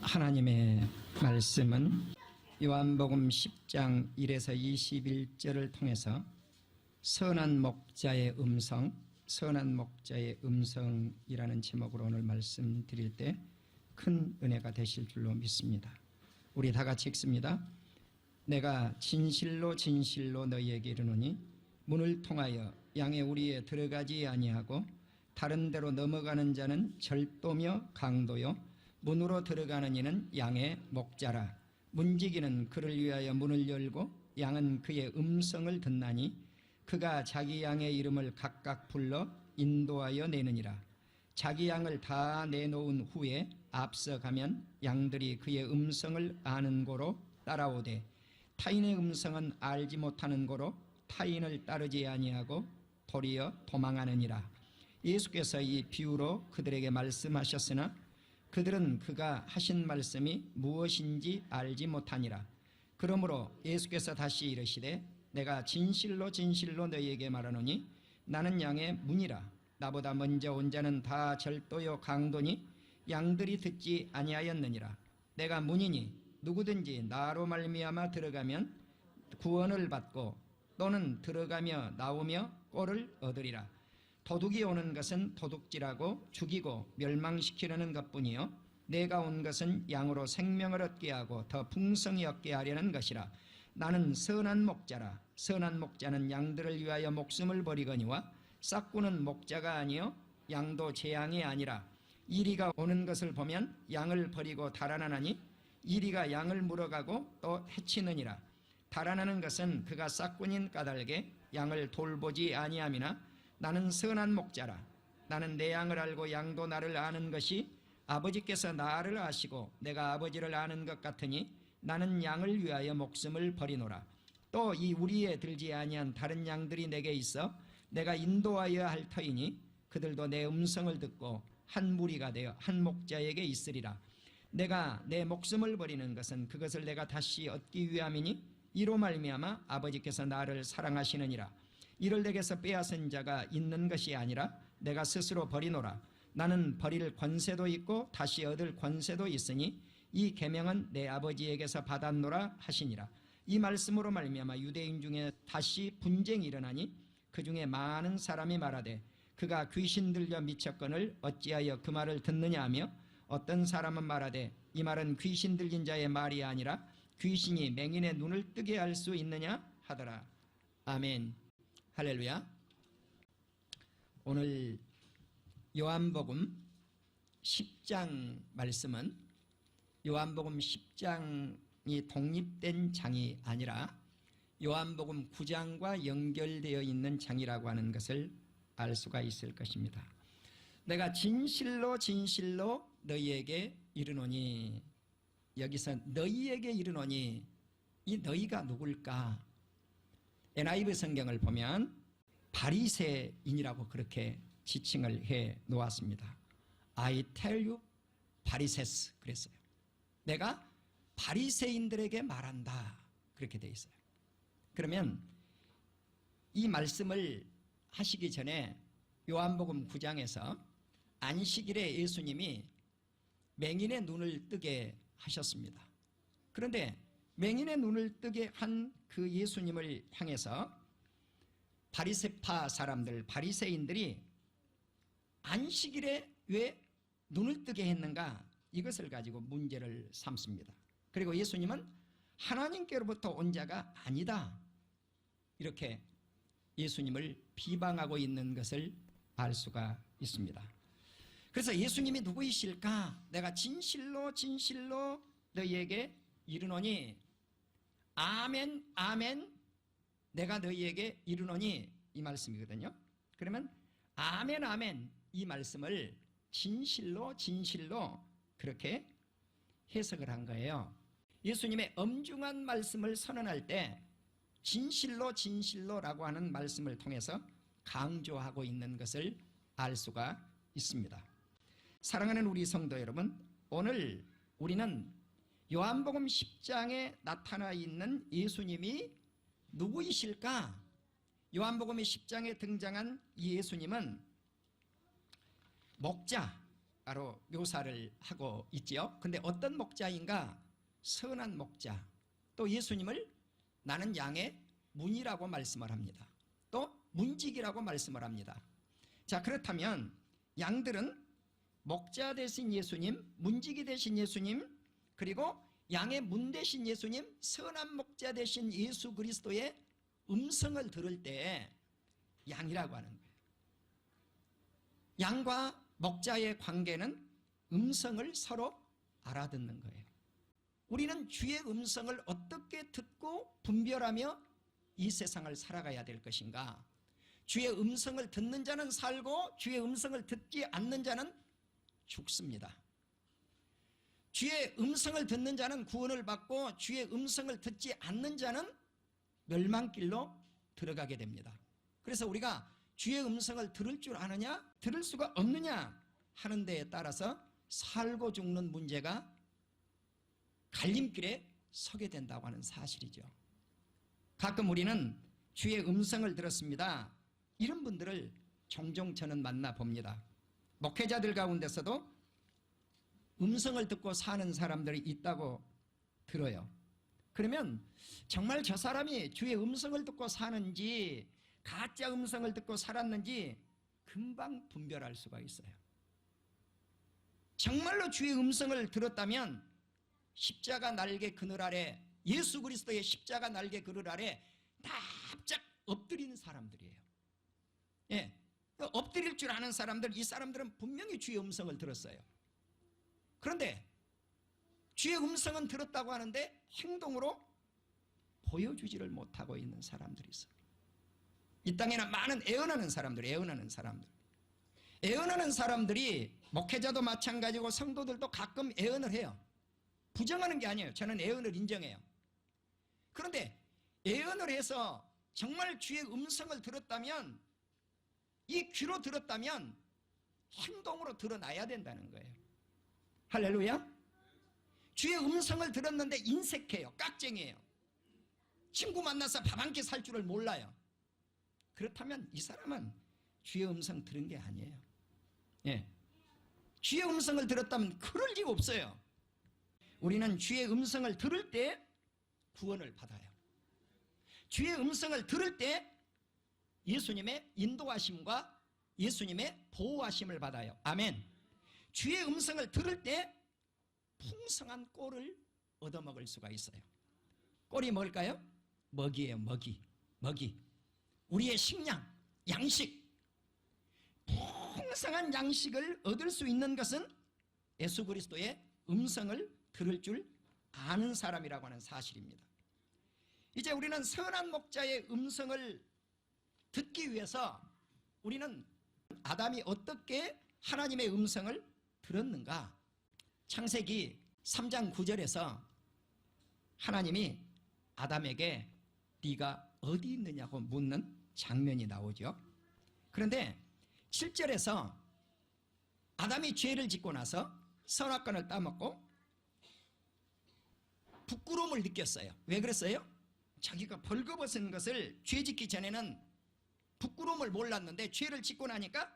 하나님의 말씀은 요한복음 10장 1에서 21절을 통해서 선한 목자의 음성이라는 제목으로 오늘 말씀드릴 때 큰 은혜가 되실 줄로 믿습니다. 우리 다 같이 읽습니다. 내가 진실로 진실로 너희에게 이르노니 문을 통하여 양의 우리에 들어가지 아니하고 다른 데로 넘어가는 자는 절도며 강도요 문으로 들어가는 이는 양의 목자라. 문지기는 그를 위하여 문을 열고 양은 그의 음성을 듣나니 그가 자기 양의 이름을 각각 불러 인도하여 내느니라. 자기 양을 다 내놓은 후에 앞서가면 양들이 그의 음성을 아는 고로 따라오되 타인의 음성은 알지 못하는 고로 타인을 따르지 아니하고 도리어 도망하느니라. 예수께서 이 비유로 그들에게 말씀하셨으나 그들은 그가 하신 말씀이 무엇인지 알지 못하니라. 그러므로 예수께서 다시 이르시되 내가 진실로 진실로 너희에게 말하노니 나는 양의 문이라. 나보다 먼저 온 자는 다 절도요 강도니 양들이 듣지 아니하였느니라. 내가 문이니 누구든지 나로 말미암아 들어가면 구원을 받고 또는 들어가며 나오며 꼴을 얻으리라. 도둑이 오는 것은 도둑질하고 죽이고 멸망시키려는 것뿐이요 내가 온 것은 양으로 생명을 얻게 하고 더 풍성히 얻게 하려는 것이라. 나는 선한 목자라. 선한 목자는 양들을 위하여 목숨을 버리거니와 싹구는 목자가 아니요 양도 제 양이 아니라. 이리가 오는 것을 보면 양을 버리고 달아나나니 이리가 양을 물어가고 또 해치느니라. 달아나는 것은 그가 싹군인 까닭에 양을 돌보지 아니함이나 나는 선한 목자라. 나는 내 양을 알고 양도 나를 아는 것이 아버지께서 나를 아시고 내가 아버지를 아는 것 같으니 나는 양을 위하여 목숨을 버리노라. 또 이 우리에 들지 아니한 다른 양들이 내게 있어 내가 인도하여 할 터이니 그들도 내 음성을 듣고 한 무리가 되어 한 목자에게 있으리라. 내가 내 목숨을 버리는 것은 그것을 내가 다시 얻기 위함이니 이로 말미암아 아버지께서 나를 사랑하시느니라. 이를 내게서 빼앗은 자가 있는 것이 아니라 내가 스스로 버리노라. 나는 버릴 권세도 있고 다시 얻을 권세도 있으니 이 계명은 내 아버지에게서 받았노라 하시니라. 이 말씀으로 말미암아 유대인 중에 다시 분쟁이 일어나니 그 중에 많은 사람이 말하되 그가 귀신 들려 미쳤거늘 어찌하여 그 말을 듣느냐 하며 어떤 사람은 말하되 이 말은 귀신 들린 자의 말이 아니라 귀신이 맹인의 눈을 뜨게 할 수 있느냐 하더라. 아멘. 할렐루야. 오늘 요한복음 10장 말씀은 요한복음 10장이 독립된 장이 아니라 요한복음 9장과 연결되어 있는 장이라고 하는 것을 알 수가 있을 것입니다. 내가 진실로 진실로 너희에게 이르노니, 여기서 너희에게 이르노니, 이 너희가 누굴까? NIV 성경을 보면 바리새인이라고 그렇게 지칭을 해 놓았습니다. I tell you 바리세스 그랬어요. 내가 바리새인들에게 말한다 그렇게 되어 있어요. 그러면 이 말씀을 하시기 전에 요한복음 9장에서 안식일에 예수님이 맹인의 눈을 뜨게 하셨습니다. 그런데 맹인의 눈을 뜨게 한 그 예수님을 향해서 바리새파 사람들, 바리새인들이 안식일에 왜 눈을 뜨게 했는가? 이것을 가지고 문제를 삼습니다. 그리고 예수님은 하나님께로부터 온 자가 아니다, 이렇게 예수님을 비방하고 있는 것을 알 수가 있습니다. 그래서 예수님이 누구이실까? 내가 진실로 진실로 너희에게 이르노니, 아멘 아멘 내가 너희에게 이르노니, 이 말씀이거든요. 그러면 아멘 아멘 이 말씀을 진실로 진실로 그렇게 해석을 한 거예요. 예수님의 엄중한 말씀을 선언할 때 진실로 진실로라고 하는 말씀을 통해서 강조하고 있는 것을 알 수가 있습니다. 사랑하는 우리 성도 여러분, 오늘 우리는 요한복음 10장에 나타나 있는 예수님이 누구이실까? 요한복음 10장에 등장한 이 예수님은 목자, 목자로 묘사를 하고 있지요. 근데 어떤 목자인가? 선한 목자. 또 예수님을 나는 양의 문이라고 말씀을 합니다. 또 문지기라고 말씀을 합니다. 자, 그렇다면 양들은 목자 대신 예수님, 문지기 대신 예수님, 그리고 양의 문 대신 예수님, 선한 목자 대신 예수 그리스도의 음성을 들을 때 양이라고 하는 거예요. 양과 목자의 관계는 음성을 서로 알아듣는 거예요. 우리는 주의 음성을 어떻게 듣고 분별하며 이 세상을 살아가야 될 것인가? 주의 음성을 듣는 자는 살고 주의 음성을 듣지 않는 자는 죽습니다. 주의 음성을 듣는 자는 구원을 받고 주의 음성을 듣지 않는 자는 멸망길로 들어가게 됩니다. 그래서 우리가 주의 음성을 들을 줄 아느냐, 들을 수가 없느냐 하는 데에 따라서 살고 죽는 문제가 갈림길에 서게 된다고 하는 사실이죠. 가끔 우리는 주의 음성을 들었습니다. 이런 분들을 종종 저는 만나봅니다. 목회자들 가운데서도 음성을 듣고 사는 사람들이 있다고 들어요. 그러면 정말 저 사람이 주의 음성을 듣고 사는지 가짜 음성을 듣고 살았는지 금방 분별할 수가 있어요. 정말로 주의 음성을 들었다면 십자가 날개 그늘 아래, 예수 그리스도의 십자가 날개 그늘 아래 납작 엎드리는 사람들이에요. 예, 엎드릴 줄 아는 사람들, 이 사람들은 분명히 주의 음성을 들었어요. 그런데 주의 음성은 들었다고 하는데 행동으로 보여주지를 못하고 있는 사람들이 있어요. 이 땅에는 많은 애언하는 사람들이 목회자도 마찬가지고 성도들도 가끔 애언을 해요. 부정하는 게 아니에요. 저는 애언을 인정해요. 그런데 애언을 해서 정말 주의 음성을 들었다면, 이 귀로 들었다면 행동으로 드러나야 된다는 거예요. 할렐루야. 주의 음성을 들었는데 인색해요. 깍쟁이에요. 친구 만나서 밥 한 끼 살 줄을 몰라요. 그렇다면 이 사람은 주의 음성 들은 게 아니에요. 예. 주의 음성을 들었다면 그럴 리가 없어요. 우리는 주의 음성을 들을 때 구원을 받아요. 주의 음성을 들을 때 예수님의 인도하심과 예수님의 보호하심을 받아요. 아멘. 주의 음성을 들을 때 풍성한 꼴을 얻어먹을 수가 있어요. 꼴이 뭘까요? 먹이에요. 먹이. 우리의 식량, 양식. 풍성한 양식을 얻을 수 있는 것은 예수 그리스도의 음성을 들을 줄 아는 사람이라고 하는 사실입니다. 이제 우리는 선한 목자의 음성을 듣기 위해서 우리는 아담이 어떻게 하나님의 음성을 들었는가? 창세기 3장 9절에서 하나님이 아담에게 네가 어디 있느냐고 묻는 장면이 나오죠. 그런데 7절에서 아담이 죄를 짓고 나서 선악과를 따먹고 부끄러움을 느꼈어요. 왜 그랬어요? 자기가 벌거벗은 것을 죄 짓기 전에는 부끄러움을 몰랐는데 죄를 짓고 나니까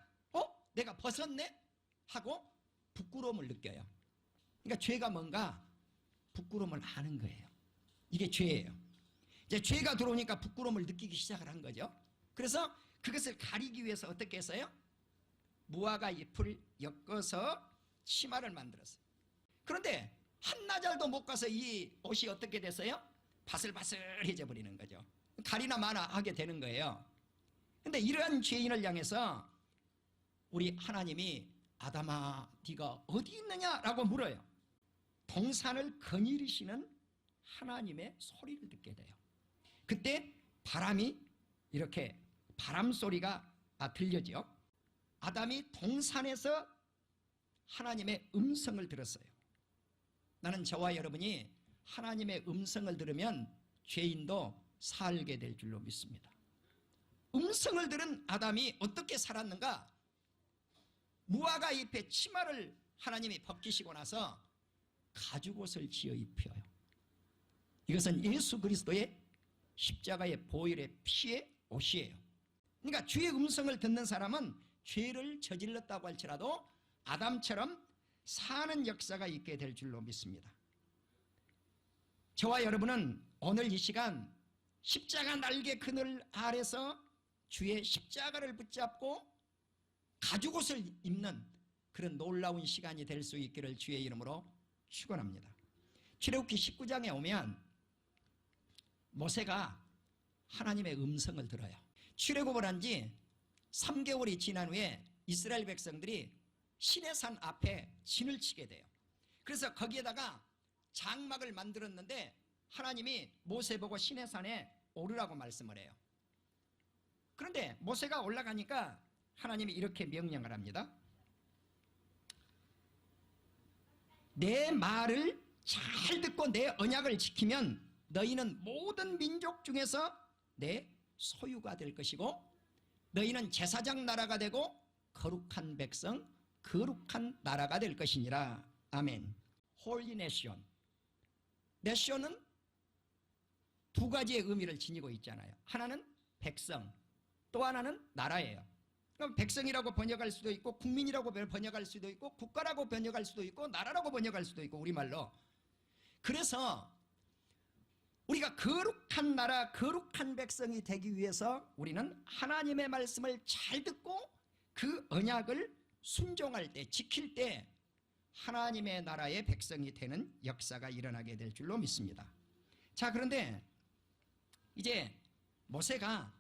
내가 벗었네? 하고 부끄러움을 느껴요. 그러니까 죄가 뭔가 부끄러움을 아는 거예요. 이게 죄예요. 이제 죄가 들어오니까 부끄러움을 느끼기 시작을 한 거죠. 그래서 그것을 가리기 위해서 어떻게 했어요? 무화과 잎을 엮어서 치마를 만들었어요. 그런데 한나절도 못 가서 이 옷이 어떻게 됐어요? 바슬바슬해져 버리는 거죠. 가리나 마나 하게 되는 거예요. 그런데 이러한 죄인을 향해서 우리 하나님이 아담아 네가 어디 있느냐라고 물어요. 동산을 거느리시는 하나님의 소리를 듣게 돼요. 그때 바람이 이렇게 바람 소리가 들려지요. 아담이 동산에서 하나님의 음성을 들었어요. 나는 저와 여러분이 하나님의 음성을 들으면 죄인도 살게 될 줄로 믿습니다. 음성을 들은 아담이 어떻게 살았는가? 무화과 잎에 치마를 하나님이 벗기시고 나서 가죽옷을 지어 입혀요. 이것은 예수 그리스도의 십자가의 보혈의 피의 옷이에요. 그러니까 주의 음성을 듣는 사람은 죄를 저질렀다고 할지라도 아담처럼 사는 역사가 있게 될 줄로 믿습니다. 저와 여러분은 오늘 이 시간 십자가 날개 그늘 아래서 주의 십자가를 붙잡고 가죽옷을 입는 그런 놀라운 시간이 될 수 있기를 주의 이름으로 축원합니다. 출애굽기 19장에 오면 모세가 하나님의 음성을 들어요. 출애굽을 한 지 3개월이 지난 후에 이스라엘 백성들이 시내산 앞에 진을 치게 돼요. 그래서 거기에다가 장막을 만들었는데 하나님이 모세 보고 시내산에 오르라고 말씀을 해요. 그런데 모세가 올라가니까 하나님이 이렇게 명령을 합니다. 내 말을 잘 듣고 내 언약을 지키면 너희는 모든 민족 중에서 내 소유가 될 것이고 너희는 제사장 나라가 되고 거룩한 백성, 거룩한 나라가 될 것이니라. 아멘. Holy Nation. Nation은 두 가지의 의미를 지니고 있잖아요. 하나는 백성, 또 하나는 나라예요. 그럼 백성이라고 번역할 수도 있고 국민이라고 번역할 수도 있고 국가라고 번역할 수도 있고 나라라고 번역할 수도 있고 우리말로. 그래서 우리가 거룩한 나라, 거룩한 백성이 되기 위해서 우리는 하나님의 말씀을 잘 듣고 그 언약을 순종할 때, 지킬 때 하나님의 나라의 백성이 되는 역사가 일어나게 될 줄로 믿습니다. 자, 그런데 이제 모세가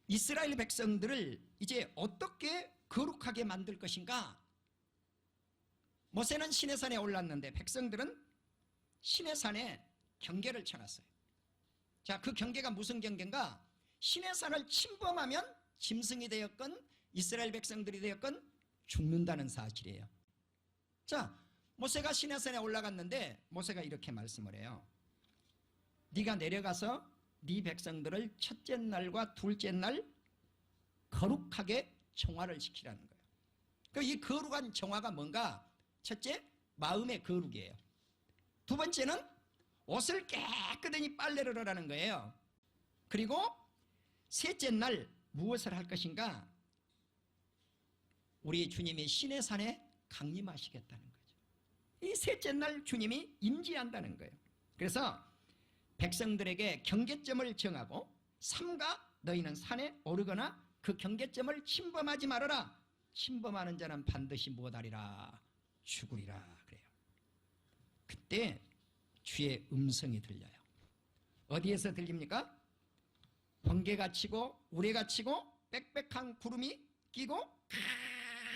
이스라엘 백성들을 이제 어떻게 거룩하게 만들 것인가? 모세는 시내산에 올랐는데 백성들은 시내산에 경계를 쳐놨어요. 자, 그 경계가 무슨 경계인가? 시내산을 침범하면 짐승이 되었건 이스라엘 백성들이 되었건 죽는다는 사실이에요. 자, 모세가 시내산에 올라갔는데 모세가 이렇게 말씀을 해요. 네가 내려가서 네 백성들을 첫째 날과 둘째 날 거룩하게 정화를 시키라는 거예요. 이 거룩한 정화가 뭔가? 첫째, 마음의 거룩이에요. 두 번째는 옷을 깨끗이 빨래를 하라는 거예요. 그리고 셋째 날 무엇을 할 것인가? 우리 주님이 시내산에 강림하시겠다는 거죠. 이 셋째 날 주님이 임재한다는 거예요. 그래서 백성들에게 경계점을 정하고 삼가 너희는 산에 오르거나 그 경계점을 침범하지 말아라. 침범하는 자는 반드시 못하리라. 죽으리라. 그래요. 그때 주의 음성이 들려요. 어디에서 들립니까? 번개가 치고 우레가 치고 빽빽한 구름이 끼고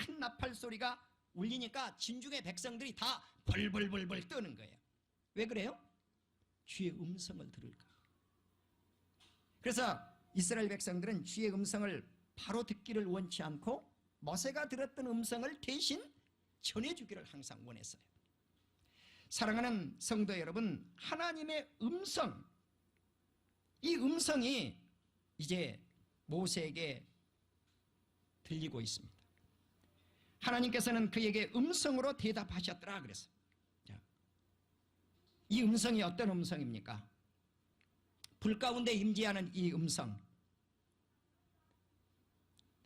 큰 나팔 소리가 울리니까 진중의 백성들이 다 벌벌벌벌 떠는 거예요. 왜 그래요? 주의 음성을 들을까. 그래서 이스라엘 백성들은 주의 음성을 바로 듣기를 원치 않고 모세가 들었던 음성을 대신 전해주기를 항상 원했어요. 사랑하는 성도 여러분, 하나님의 음성, 이 음성이 이제 모세에게 들리고 있습니다. 하나님께서는 그에게 음성으로 대답하셨더라 그랬어요. 이 음성이 어떤 음성입니까? 불 가운데 임재하는 이 음성,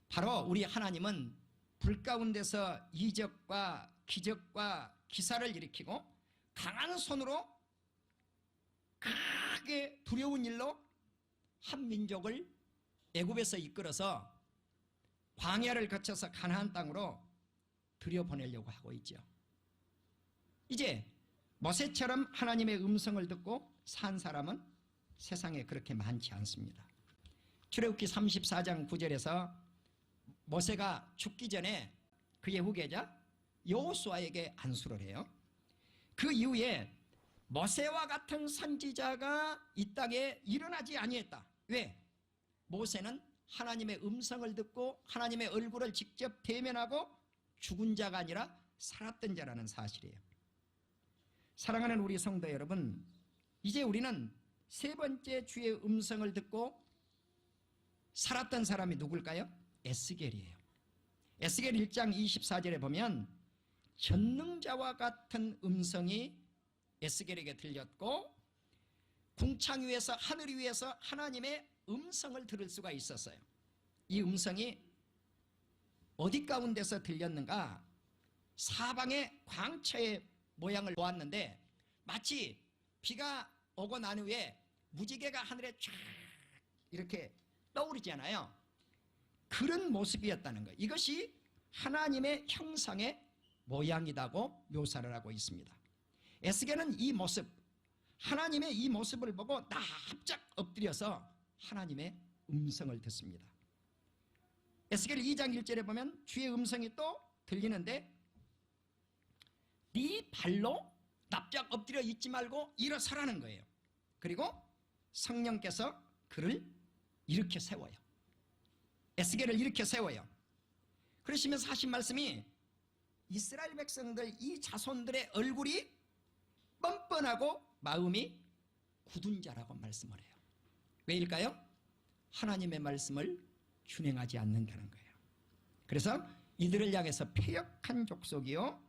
바로 우리 하나님은 불 가운데서 이적과 기적과 기사를 일으키고 강한 손으로 크게 두려운 일로 한 민족을 애굽에서 이끌어서 광야를 거쳐서 가나안 땅으로 들여보내려고 하고 있죠. 이제 모세처럼 하나님의 음성을 듣고 산 사람은 세상에 그렇게 많지 않습니다. 출애굽기 34장 9절에서 모세가 죽기 전에 그의 후계자 여호수아에게 안수를 해요. 그 이후에 모세와 같은 선지자가 이 땅에 일어나지 아니했다. 왜? 모세는 하나님의 음성을 듣고 하나님의 얼굴을 직접 대면하고 죽은 자가 아니라 살았던 자라는 사실이에요. 사랑하는 우리 성도 여러분, 이제 우리는 세 번째 주의 음성을 듣고 살았던 사람이 누굴까요? 에스겔이에요. 에스겔 1장 24절에 보면 전능자와 같은 음성이 에스겔에게 들렸고 궁창 위에서 하늘 위에서 하나님의 음성을 들을 수가 있었어요. 이 음성이 어디 가운데서 들렸는가? 사방의 광채의 모양을 보았는데 마치 비가 오고 난 후에 무지개가 하늘에 쫙 이렇게 떠오르잖아요. 그런 모습이었다는 거예요. 이것이 하나님의 형상의 모양이라고 묘사를 하고 있습니다. 에스겔은 이 모습, 하나님의 이 모습을 보고 납작 엎드려서 하나님의 음성을 듣습니다. 에스겔 2장 1절에 보면 주의 음성이 또 들리는데 네 발로 납작 엎드려 있지 말고 일어서라는 거예요. 그리고 성령께서 그를 일으켜 세워요. 에스겔을 일으켜 세워요. 그러시면서 하신 말씀이 이스라엘 백성들 이 자손들의 얼굴이 뻔뻔하고 마음이 굳은 자라고 말씀을 해요. 왜일까요? 하나님의 말씀을 준행하지 않는다는 거예요. 그래서 이들을 향해서 패역한 족속이요,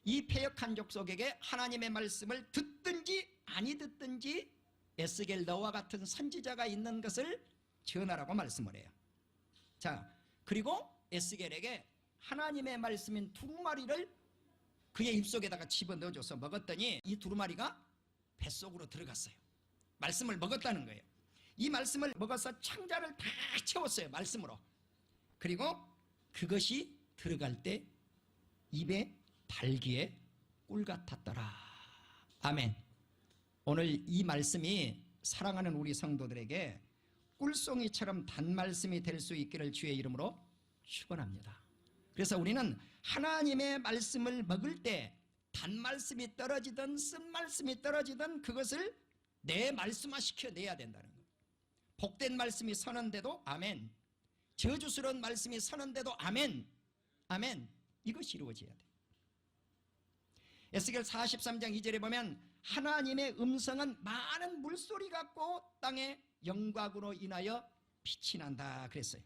이 패역한 족속에게 하나님의 말씀을 듣든지 아니 듣든지 에스겔 너와 같은 선지자가 있는 것을 전하라고 말씀을 해요. 자, 그리고 에스겔에게 하나님의 말씀인 두루마리를 그의 입속에다가 집어넣어줘서 먹었더니 이 두루마리가 뱃속으로 들어갔어요. 말씀을 먹었다는 거예요. 이 말씀을 먹어서 창자를 다 채웠어요. 말씀으로. 그리고 그것이 들어갈 때 입에 달기에 꿀 같았더라. 아멘. 오늘 이 말씀이 사랑하는 우리 성도들에게 꿀송이처럼 단 말씀이 될 수 있기를 주의 이름으로 축원합니다. 그래서 우리는 하나님의 말씀을 먹을 때 단 말씀이 떨어지든 쓴 말씀이 떨어지든 그것을 내 말씀화시켜 내야 된다는 거예요. 복된 말씀이 서는데도 아멘, 저주스러운 말씀이 서는데도 아멘, 아멘, 이것이 이루어져야 돼. 에스겔 43장 2절에 보면 하나님의 음성은 많은 물소리 같고 땅의 영광으로 인하여 빛이 난다 그랬어요.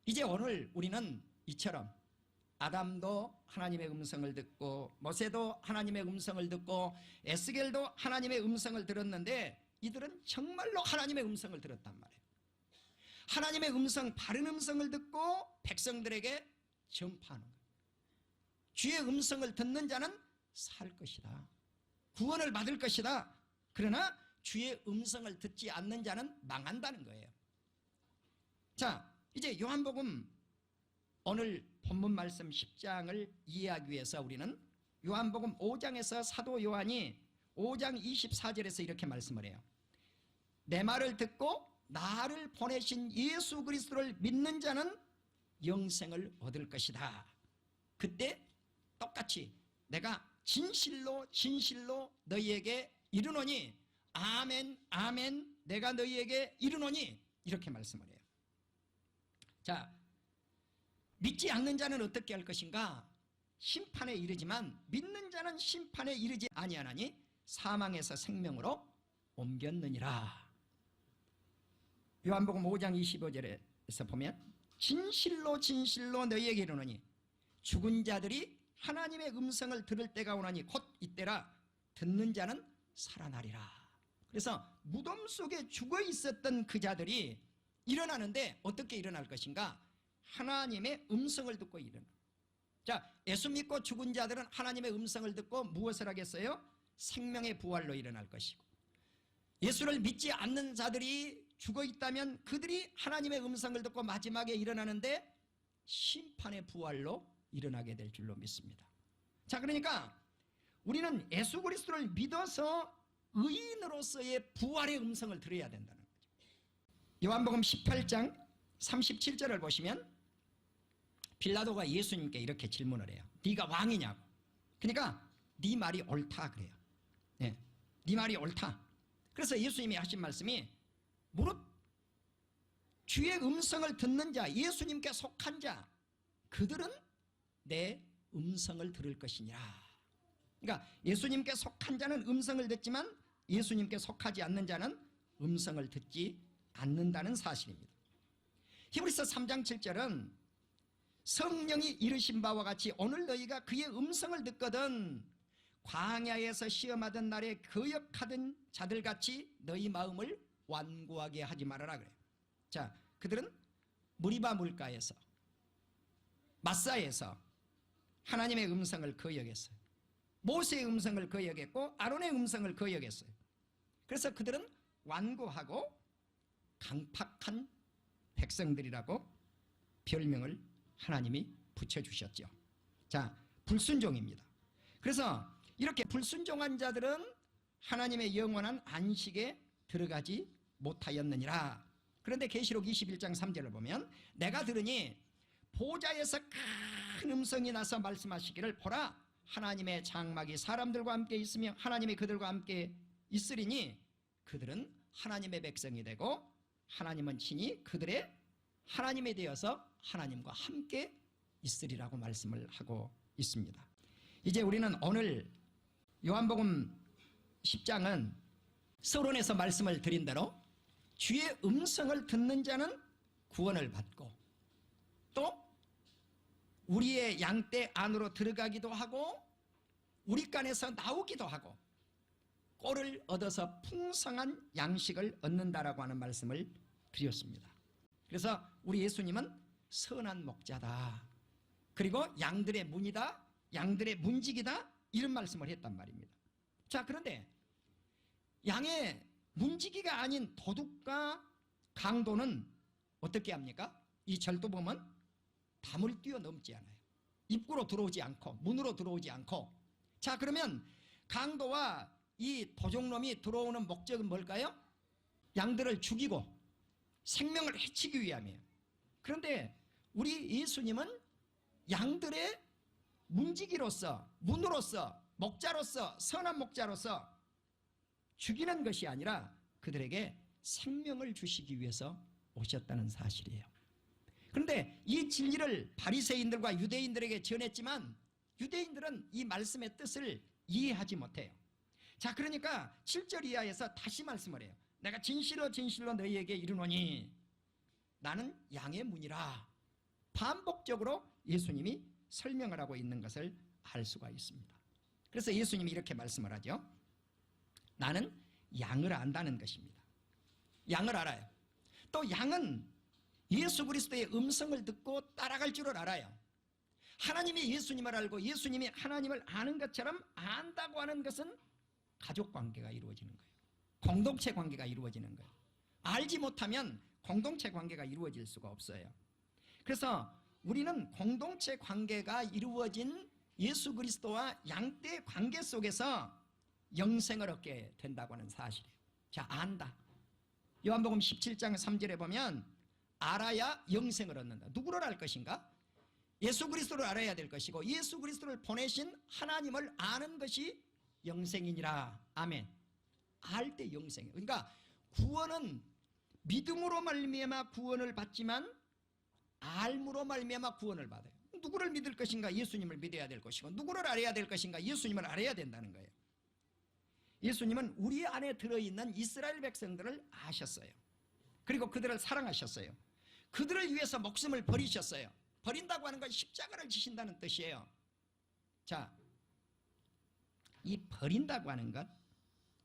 이제 오늘 우리는 이처럼 아담도 하나님의 음성을 듣고 모세도 하나님의 음성을 듣고 에스겔도 하나님의 음성을 들었는데 이들은 정말로 하나님의 음성을 들었단 말이에요. 하나님의 음성, 바른 음성을 듣고 백성들에게 전파하는 거예요. 주의 음성을 듣는 자는 살 것이다, 구원을 받을 것이다. 그러나 주의 음성을 듣지 않는 자는 망한다는 거예요. 자, 이제 요한복음 오늘 본문 말씀 10장을 이해하기 위해서 우리는 요한복음 5장에서 사도 요한이 5장 24절에서 이렇게 말씀을 해요. 내 말을 듣고 나를 보내신 예수 그리스도를 믿는 자는 영생을 얻을 것이다. 그때 똑같이 내가 진실로 진실로 너희에게 이르노니 아멘 아멘 내가 너희에게 이르노니 이렇게 말씀을 해요. 자, 믿지 않는 자는 어떻게 할 것인가? 심판에 이르지만 믿는 자는 심판에 이르지 아니하나니 사망에서 생명으로 옮겼느니라. 요한복음 5장 25절에서 보면 진실로 진실로 너희에게 이르노니 죽은 자들이 하나님의 음성을 들을 때가 오나니 곧 이때라. 듣는 자는 살아나리라. 그래서 무덤 속에 죽어 있었던 그 자들이 일어나는데 어떻게 일어날 것인가? 하나님의 음성을 듣고 일어나. 자, 예수 믿고 죽은 자들은 하나님의 음성을 듣고 무엇을 하겠어요? 생명의 부활로 일어날 것이고, 예수를 믿지 않는 자들이 죽어 있다면 그들이 하나님의 음성을 듣고 마지막에 일어나는데 심판의 부활로 일어나게 될 줄로 믿습니다. 자, 그러니까 우리는 예수 그리스도를 믿어서 의인으로서의 부활의 음성을 들어야 된다는 거죠. 요한복음 18장 37절을 보시면 빌라도가 예수님께 이렇게 질문을 해요. 네가 왕이냐고. 그러니까 네 말이 옳다 그래요. 네, 네 말이 옳다. 그래서 예수님이 하신 말씀이 무릇 주의 음성을 듣는 자, 예수님께 속한 자, 그들은 내 음성을 들을 것이니라. 그러니까 예수님께 속한 자는 음성을 듣지만 예수님께 속하지 않는 자는 음성을 듣지 않는다는 사실입니다. 히브리서 3장 7절은 성령이 이르신 바와 같이 오늘 너희가 그의 음성을 듣거든 광야에서 시험하던 날에 거역하던 자들같이 너희 마음을 완고하게 하지 말아라 그래요. 자, 그들은 무리바 물가에서 마사에서 하나님의 음성을 거역했어요. 모세의 음성을 거역했고 아론의 음성을 거역했어요. 그래서 그들은 완고하고 강팍한 백성들이라고 별명을 하나님이 붙여주셨죠. 자, 불순종입니다. 그래서 이렇게 불순종한 자들은 하나님의 영원한 안식에 들어가지 못하였느니라. 그런데 계시록 21장 3절을 보면 내가 들으니 보좌에서 큰 음성이 나서 말씀하시기를 보라 하나님의 장막이 사람들과 함께 있으며 하나님이 그들과 함께 있으리니 그들은 하나님의 백성이 되고 하나님은 친히 그들의 하나님이 되어서 하나님과 함께 있으리라고 말씀을 하고 있습니다. 이제 우리는 오늘 요한복음 10장은 서론에서 말씀을 드린 대로 주의 음성을 듣는 자는 구원을 받고 또 우리의 양떼 안으로 들어가기도 하고 우리 간에서 나오기도 하고 꼴을 얻어서 풍성한 양식을 얻는다라고 하는 말씀을 드렸습니다. 그래서 우리 예수님은 선한 목자다. 그리고 양들의 문이다. 양들의 문지기다. 이런 말씀을 했단 말입니다. 자, 그런데 양의 문지기가 아닌 도둑과 강도는 어떻게 합니까? 이 절도 보면 담을 뛰어넘지 않아요. 입구로 들어오지 않고 문으로 들어오지 않고. 자, 그러면 강도와 이 도둑놈이 들어오는 목적은 뭘까요? 양들을 죽이고 생명을 해치기 위함이에요. 그런데 우리 예수님은 양들의 문지기로서 문으로서 목자로서 선한 목자로서 죽이는 것이 아니라 그들에게 생명을 주시기 위해서 오셨다는 사실이에요. 그런데 이 진리를 바리새인들과 유대인들에게 전했지만 유대인들은 이 말씀의 뜻을 이해하지 못해요. 자, 그러니까 7절 이하에서 다시 말씀을 해요. 내가 진실로 진실로 너희에게 이르노니 나는 양의 문이라. 반복적으로 예수님이 설명을 하고 있는 것을 알 수가 있습니다. 그래서 예수님이 이렇게 말씀을 하죠. 나는 양을 안다는 것입니다. 양을 알아요. 또 양은 예수 그리스도의 음성을 듣고 따라갈 줄을 알아요. 하나님이 예수님을 알고 예수님이 하나님을 아는 것처럼 안다고 하는 것은 가족관계가 이루어지는 거예요. 공동체 관계가 이루어지는 거예요. 알지 못하면 공동체 관계가 이루어질 수가 없어요. 그래서 우리는 공동체 관계가 이루어진 예수 그리스도와 양떼 관계 속에서 영생을 얻게 된다고 하는 사실이에요. 자, 안다. 요한복음 17장 3절에 보면 알아야 영생을 얻는다. 누구를 알 것인가? 예수 그리스도를 알아야 될 것이고 예수 그리스도를 보내신 하나님을 아는 것이 영생이니라. 아멘. 알 때 영생이에요. 그러니까 구원은 믿음으로 말미암아 구원을 받지만 알므로 말미암아 구원을 받아요. 누구를 믿을 것인가? 예수님을 믿어야 될 것이고 누구를 알아야 될 것인가? 예수님을 알아야 된다는 거예요. 예수님은 우리 안에 들어있는 이스라엘 백성들을 아셨어요. 그리고 그들을 사랑하셨어요. 그들을 위해서 목숨을 버리셨어요. 버린다고 하는 건 십자가를 지신다는 뜻이에요. 자, 이 버린다고 하는 것,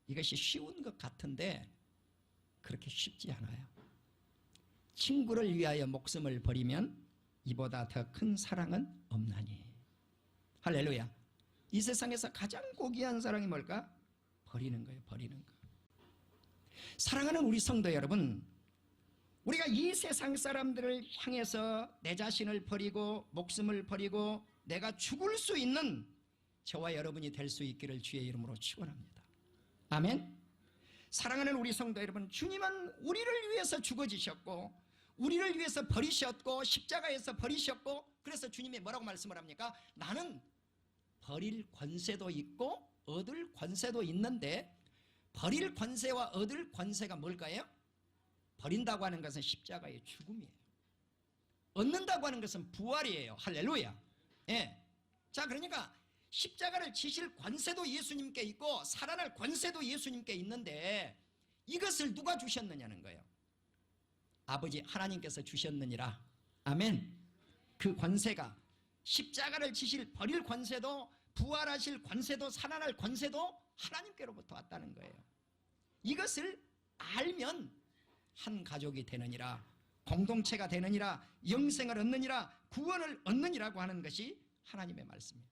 이것이 쉬운 것 같은데 그렇게 쉽지 않아요. 친구를 위하여 목숨을 버리면 이보다 더 큰 사랑은 없나니. 할렐루야. 이 세상에서 가장 고귀한 사랑이 뭘까? 버리는 거예요. 버리는 거. 사랑하는 우리 성도 여러분, 우리가 이 세상 사람들을 향해서 내 자신을 버리고 목숨을 버리고 내가 죽을 수 있는 저와 여러분이 될 수 있기를 주의 이름으로 축원합니다. 아멘. 사랑하는 우리 성도 여러분, 주님은 우리를 위해서 죽어지셨고 우리를 위해서 버리셨고 십자가에서 버리셨고, 그래서 주님이 뭐라고 말씀을 합니까? 나는 버릴 권세도 있고 얻을 권세도 있는데, 버릴 권세와 얻을 권세가 뭘까요? 버린다고 하는 것은 십자가의 죽음이에요. 얻는다고 하는 것은 부활이에요. 할렐루야. 예. 자, 그러니까 십자가를 지실 권세도 예수님께 있고 살아날 권세도 예수님께 있는데 이것을 누가 주셨느냐는 거예요. 아버지 하나님께서 주셨느니라. 아멘. 그 권세가 십자가를 지실 버릴 권세도 부활하실 권세도 살아날 권세도 하나님께로부터 왔다는 거예요. 이것을 알면 한 가족이 되느니라. 공동체가 되느니라, 영생을 얻느니라, 구원을 얻느니라고 하는 것이 하나님의 말씀이에요.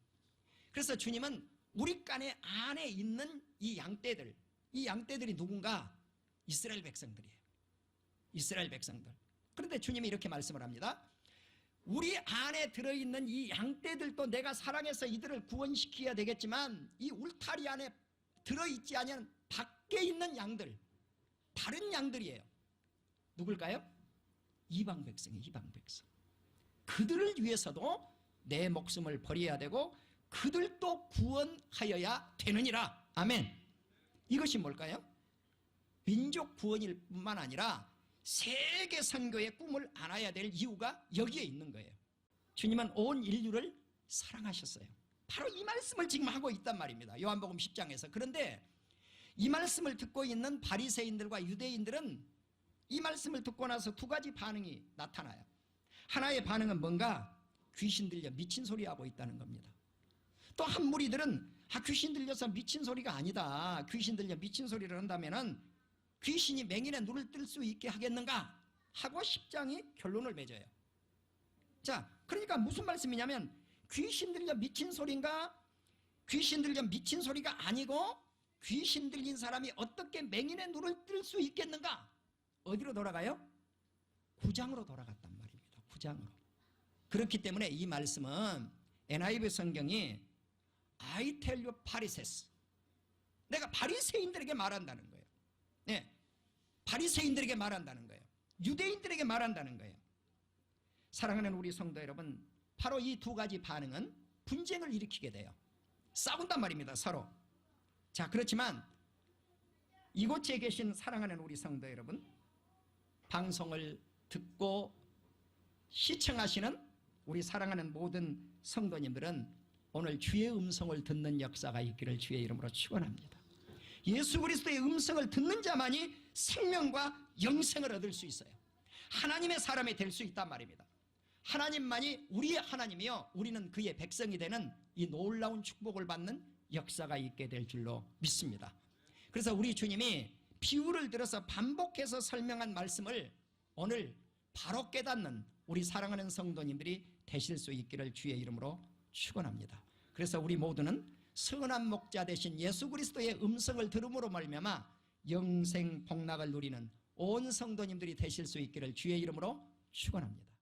그래서 주님은 우리 안에 있는 이 양떼들이 누군가? 이스라엘 백성들이에요. 이스라엘 백성들. 그런데 주님이 이렇게 말씀을 합니다. 우리 안에 들어있는 이 양떼들도 내가 사랑해서 이들을 구원시켜야 되겠지만, 이 울타리 안에 들어있지 않은 밖에 있는 양들, 다른 양들이에요. 누굴까요? 이방 백성이에요. 이방 백성. 그들을 위해서도 내 목숨을 버려야 되고 그들도 구원하여야 되느니라. 아멘. 이것이 뭘까요? 민족 구원일 뿐만 아니라 세계 선교의 꿈을 안아야 될 이유가 여기에 있는 거예요. 주님은 온 인류를 사랑하셨어요. 바로 이 말씀을 지금 하고 있단 말입니다. 요한복음 10장에서. 그런데 이 말씀을 듣고 있는 바리새인들과 유대인들은 이 말씀을 듣고 나서 두 가지 반응이 나타나요. 하나의 반응은 뭔가? 귀신 들려 미친 소리 하고 있다는 겁니다. 또 한 무리들은 귀신 들려서 미친 소리가 아니다. 귀신 들려 미친 소리를 한다면은 귀신이 맹인의 눈을 뜰 수 있게 하겠는가? 하고 10장이 결론을 맺어요. 자, 그러니까 무슨 말씀이냐면 귀신 들려 미친 소리인가? 귀신 들려 미친 소리가 아니고 귀신 들린 사람이 어떻게 맹인의 눈을 뜰 수 있겠는가? 어디로 돌아가요? 9장으로 돌아갔단 말입니다. 9장으로. 그렇기 때문에 이 말씀은 NIV 성경이 I tell you Pharisees, 내가 바리새인들에게 말한다는 거예요. 네, 바리새인들에게 말한다는 거예요. 유대인들에게 말한다는 거예요. 사랑하는 우리 성도 여러분, 바로 이 두 가지 반응은 분쟁을 일으키게 돼요. 싸운단 말입니다, 서로. 자, 그렇지만 이곳에 계신 사랑하는 우리 성도 여러분, 방송을 듣고 시청하시는 우리 사랑하는 모든 성도님들은 오늘 주의 음성을 듣는 역사가 있기를 주의 이름으로 축원합니다. 예수 그리스도의 음성을 듣는 자만이 생명과 영생을 얻을 수 있어요. 하나님의 사람이 될 수 있단 말입니다. 하나님만이 우리의 하나님이요, 우리는 그의 백성이 되는 이 놀라운 축복을 받는 역사가 있게 될 줄로 믿습니다. 그래서 우리 주님이 비유를 들어서 반복해서 설명한 말씀을 오늘 바로 깨닫는 우리 사랑하는 성도님들이 되실 수 있기를 주의 이름으로 축원합니다. 그래서 우리 모두는 선한 목자 되신 예수 그리스도의 음성을 들음으로 말미암아 영생 복락을 누리는 온 성도님들이 되실 수 있기를 주의 이름으로 축원합니다.